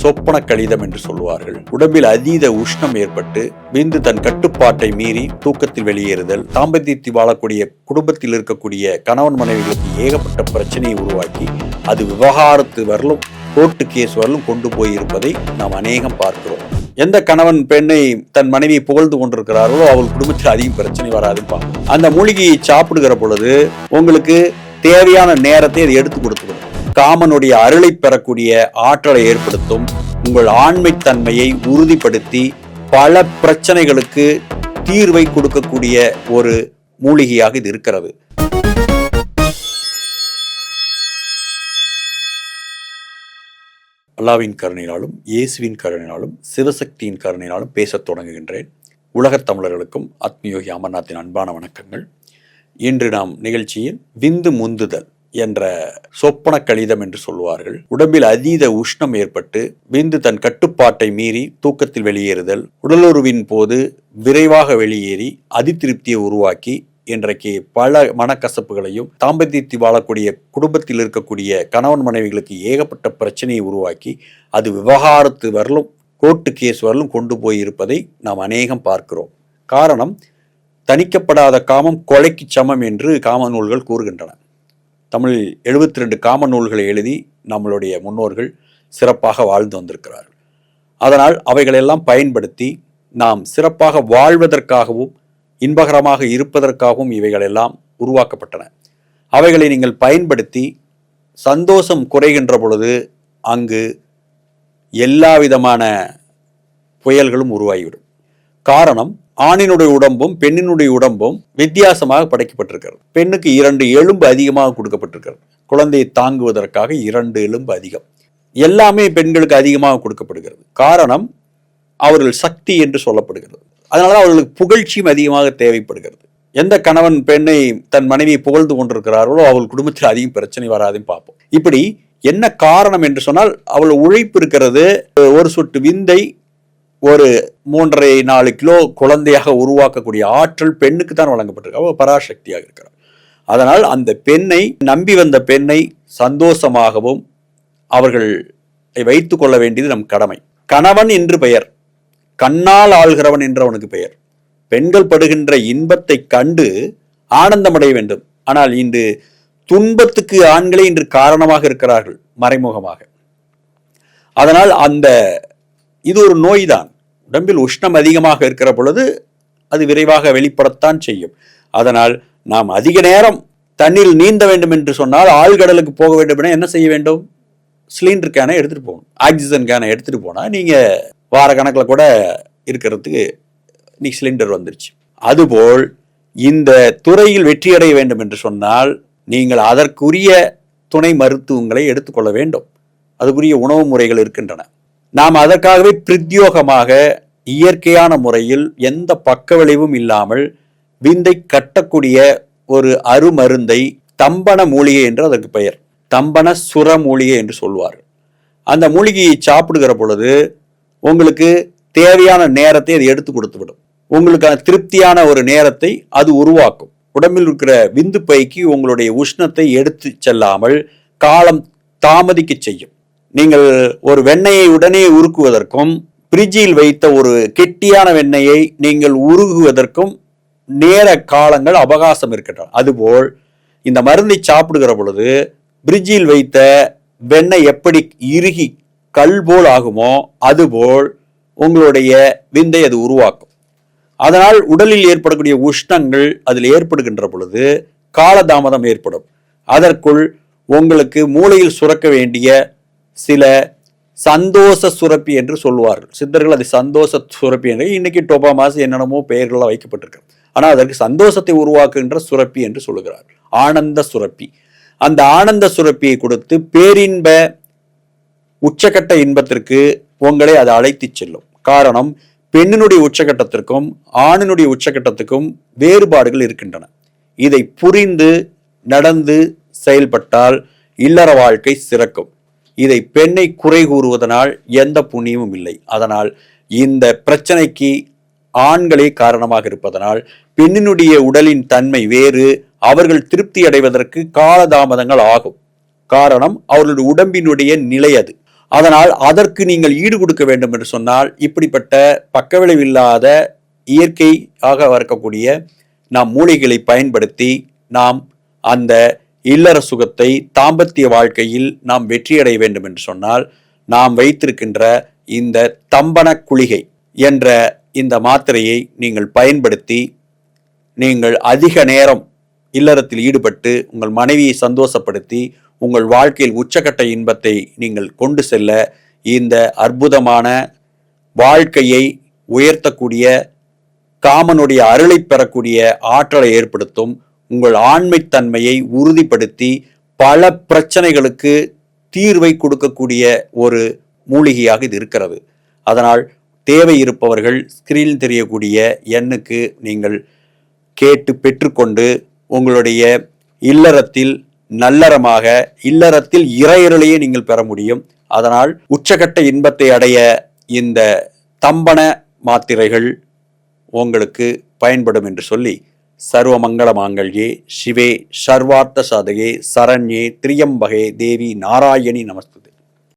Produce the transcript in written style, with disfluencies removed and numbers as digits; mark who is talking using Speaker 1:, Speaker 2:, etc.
Speaker 1: சொப்பன கழிதம் என்று சொல்லுவார்கள். உடம்பில் அதீத உஷ்ணம் ஏற்பட்டு விந்து தன் கட்டுப்பாட்டை மீறி தூக்கத்தில் வெளியேறுதல், தாம்பத்தியத்தில் வாழக்கூடிய குடும்பத்தில் இருக்கக்கூடிய கணவன் மனைவிகளுக்கு ஏகப்பட்ட பிரச்சனையை உருவாக்கி அது விவகாரத்து வரலும் கோர்ட்டு கேஸ் வரலும் கொண்டு போய் இருப்பதை நாம் அநேகம் பார்க்கிறோம். எந்த கணவன் பெண்ணை தன் மனைவியை புகழ்ந்து கொண்டிருக்கிறார்களோ அவள் குடும்பத்தில் அதிகம் பிரச்சனை வராதுப்பா. அந்த மூலிகையை சாப்பிடுகிற பொழுது உங்களுக்கு தேவையான நேரத்தை அது எடுத்து கொடுத்துவிடும். காமனுடைய அருளை பெறக்கூடிய ஆற்றலை ஏற்படுத்தும். உங்கள் ஆண்மை தன்மையை உறுதிப்படுத்தி பல பிரச்சனைகளுக்கு தீர்வை கொடுக்கக்கூடிய ஒரு மூலிகையாக இது இருக்கிறது. அல்லாவின் கருணையினாலும் இயேசுவின் கருணையினாலும் சிவசக்தியின் கருணையினாலும் பேசத் தொடங்குகின்றேன். உலகத் தமிழர்களுக்கும் ஆத்மயோகி அமர்நாத்தின் அன்பான வணக்கங்கள். இன்று நாம் நிகழ்ச்சியில் விந்து முந்துதல் என்ற சொப்பன கழிதம் என்று சொல்லுவார்கள். உடம்பில் அதீத உஷ்ணம் ஏற்பட்டு விந்து தன் கட்டுப்பாட்டை மீறி தூக்கத்தில் வெளியேறுதல், உடலுறவின் போது விரைவாக வெளியேறி அதிருப்தியை உருவாக்கி இன்றைக்கு பல மனக்கசப்புகளையும், தாம்பத்தியத்தில் வாழக்கூடிய குடும்பத்தில் இருக்கக்கூடிய கணவன் மனைவிகளுக்கு ஏகப்பட்ட பிரச்சனையை உருவாக்கி அது விவகாரத்து வரலும் கோர்ட்டு கேஸ் வரலும் கொண்டு போய் இருப்பதை நாம் அநேகம் பார்க்கிறோம். காரணம், தணிக்கப்படாத காமம் கொலைக்கு சமம் என்று காம நூல்கள் கூறுகின்றன. தமிழில் 72 காம நூல்களை எழுதி நம்மளுடைய முன்னோர்கள் சிறப்பாக வாழ்ந்து வந்திருக்கிறார்கள். அதனால் அவைகளெல்லாம் பயன்படுத்தி நாம் சிறப்பாக வாழ்வதற்காகவும் இன்பகரமாக இருப்பதற்காகவும் இவைகளெல்லாம் உருவாக்கப்பட்டன. அவைகளை நீங்கள் பயன்படுத்தி சந்தோஷம் குறைகின்ற பொழுது அங்கு எல்லா விதமான புயல்களும் உருவாகிவிடும். காரணம், ஆணினுடைய உடம்பும் பெண்ணினுடைய உடம்பும் வித்தியாசமாக படைக்கப்பட்டிருக்கிறது. பெண்ணுக்கு 2 எலும்பு அதிகமாக கொடுக்கப்பட்டிருக்கிறது. குழந்தையை தாங்குவதற்காக 2 எலும்பு அதிகம். எல்லாமே பெண்களுக்கு அதிகமாக கொடுக்கப்படுகிறது. காரணம், அவர்கள் சக்தி என்று சொல்லப்படுகிறது. அதனால அவர்களுக்கு புகழ்ச்சியும் அதிகமாக தேவைப்படுகிறது. எந்த கணவன் பெண்ணை தன் மனைவியை புகழ்ந்து கொண்டிருக்கிறார்களோ அவள் குடும்பத்தில் அதிகம் பிரச்சனை வராதுன்னு பார்ப்போம். இப்படி என்ன காரணம் என்று சொன்னால், அவள் உழைப்பு இருக்கிறது. ஒரு சொட்டு விந்தை ஒரு 3.5-4 கிலோ குழந்தையாக உருவாக்கக்கூடிய ஆற்றல் பெண்ணுக்கு தான் வழங்கப்பட்டிருக்கு. அவள் பராசக்தியாக இருக்கிறார். அதனால் அந்த பெண்ணை நம்பி வந்த பெண்ணை சந்தோஷமாகவும் அவர்கள் வைத்துக் கொள்ள வேண்டியது நம் கடமை. கணவன் என்று பெயர், கண்ணால் ஆள்கிறவன் என்று அவனுக்கு பெயர். பெண்கள் படுகின்ற இன்பத்தை கண்டு ஆனந்தமடைய வேண்டும். ஆனால் இன்று துன்பத்துக்கு ஆண்களே இன்று காரணமாக இருக்கிறார்கள் மறைமுகமாக. அதனால் இது ஒரு நோய்தான். உடம்பில் உஷ்ணம் அதிகமாக இருக்கிற பொழுது அது விரைவாக வெளிப்படத்தான் செய்யும். அதனால் நாம் அதிக நேரம் தண்ணீர் நீந்த வேண்டும் என்று சொன்னால், ஆழ்கடலுக்கு போக வேண்டும் என என்ன செய்ய வேண்டும்? சிலிண்டர் கேனை எடுத்துட்டு போகணும். ஆக்சிஜன் கேனை எடுத்துட்டு போனா நீங்க வார கணக்கில் கூட இருக்கிறதுக்கு நீ சிலிண்டர் வந்துருச்சு. அதுபோல் இந்த துறையில் வெற்றியடைய வேண்டும் என்று சொன்னால் நீங்கள் அதற்குரிய துணை மருத்துவங்களை எடுத்துக்கொள்ள வேண்டும். அதுக்குரிய உணவு முறைகள் இருக்கின்றன. நாம் அதற்காகவே பிரத்யோகமாக இயற்கையான முறையில் எந்த பக்க விளைவும் இல்லாமல் விந்தை கட்டக்கூடிய ஒரு அருமருந்தை தம்பன மூலிகை என்று அதற்கு பெயர், தம்பன சுர மூலிகை என்று சொல்வார்கள். அந்த மூலிகையை சாப்பிடுகிற பொழுது உங்களுக்கு தேவையான நேரத்தை அது எடுத்து கொடுத்துவிடும். உங்களுக்கான திருப்தியான ஒரு நேரத்தை அது உருவாக்கும். உடம்பில் இருக்கிற விந்து பைக்கு உங்களுடைய உஷ்ணத்தை எடுத்து செல்லாமல் காலம் தாமதிக்க செய்யும். நீங்கள் ஒரு வெண்ணெயை உடனே உருக்குவதற்கும் பிரிட்ஜில் வைத்த ஒரு கெட்டியான வெண்ணெயை நீங்கள் உருகுவதற்கும் நேர காலங்கள் அவகாசம் இருக்கின்றன. அதுபோல் இந்த மருந்தை சாப்பிடுகிற பொழுது பிரிட்ஜில் வைத்த வெண்ணெய் எப்படி இறுகி கல் போல் ஆகுமோ அதுபோல் உங்களுடைய விந்தை அது உருவாக்கும். அதனால் உடலில் ஏற்படக்கூடிய உஷ்ணங்கள் அதில் ஏற்படுகின்ற பொழுது காலதாமதம் ஏற்படும். அதற்குள் உங்களுக்கு மூளையில் சுரக்க வேண்டிய சில சந்தோஷ சுரப்பி என்று சொல்லுவார்கள் சித்தர்கள். அது சந்தோஷ சுரப்பி என்று இன்னைக்கு டோபாமாஸ் என்னென்னமோ பெயர்களாக வைக்கப்பட்டிருக்கு. ஆனால் அதற்கு சந்தோஷத்தை உருவாக்குகின்ற சுரப்பி என்று சொல்லுகிறார், ஆனந்த சுரப்பி. அந்த ஆனந்த சுரப்பியை கொடுத்து பேரின்ப உச்சகட்ட இன்பத்திற்கு உங்களை அது அழைத்து செல்லும். காரணம், பெண்ணினுடைய உச்சகட்டத்திற்கும் ஆணினுடைய உச்சகட்டத்துக்கும் வேறுபாடுகள் இருக்கின்றன. இதை புரிந்து நடந்து செயல்பட்டால் இல்லற வாழ்க்கை சிறக்கும். இதை பெண்ணை குறை கூறுவதனால் எந்த புண்ணியமும் இல்லை. அதனால் இந்த பிரச்சனைக்கு ஆண்களே காரணமாக இருப்பதனால் பெண்ணினுடைய உடலின் தன்மை வேறு, அவர்கள் திருப்தி அடைவதற்கு காலதாமதங்கள் ஆகும். காரணம், அவர்களுடைய உடம்பினுடைய நிலை அது. அதனால் அதற்கு நீங்கள் ஈடு கொடுக்க வேண்டும் என்று சொன்னால் இப்படிப்பட்ட பக்கவிளைவில்லாத இயற்கையாக இருக்கக்கூடிய நாம் மூலிகைகளை பயன்படுத்தி நாம் அந்த இல்லற சுகத்தை தாம்பத்திய வாழ்க்கையில் நாம் வெற்றியடைய வேண்டும் என்று சொன்னால் நாம் வைத்திருக்கின்ற இந்த தம்பன குளிகை என்ற இந்த மாத்திரையை நீங்கள் பயன்படுத்தி நீங்கள் அதிக நேரம் இல்லறத்தில் ஈடுபட்டு உங்கள் மனைவியை சந்தோஷப்படுத்தி உங்கள் வாழ்க்கையில் உச்சக்கட்ட இன்பத்தை நீங்கள் கொண்டு செல்ல இந்த அற்புதமான வாழ்க்கையை உயர்த்தக்கூடிய காமனுடைய அருளை பெறக்கூடிய ஆற்றலை ஏற்படுத்தும் உங்கள் ஆண்மைத்தன்மையை உறுதிப்படுத்தி பல பிரச்சனைகளுக்கு தீர்வை கொடுக்கக்கூடிய ஒரு மூலிகையாக இது இருக்கிறது. அதனால் தேவை இருப்பவர்கள் ஸ்கிரீனில் தெரியக்கூடிய எண்ணுக்கு நீங்கள் கேட்டு பெற்றுக்கொண்டு உங்களுடைய இல்லறத்தில் நல்லறமாக இல்லறத்தில் இறையருளையே நீங்கள் பெற முடியும். அதனால் உச்சகட்ட இன்பத்தை அடைய இந்த தம்பன மாத்திரைகள் உங்களுக்கு பயன்படும் என்று சொல்லி சர்வமங்கள மாங்கல்யே சிவே சர்வார்த்த சாதகே சரண்யே திரியம்பகே தேவி நாராயணி நமஸ்துதே.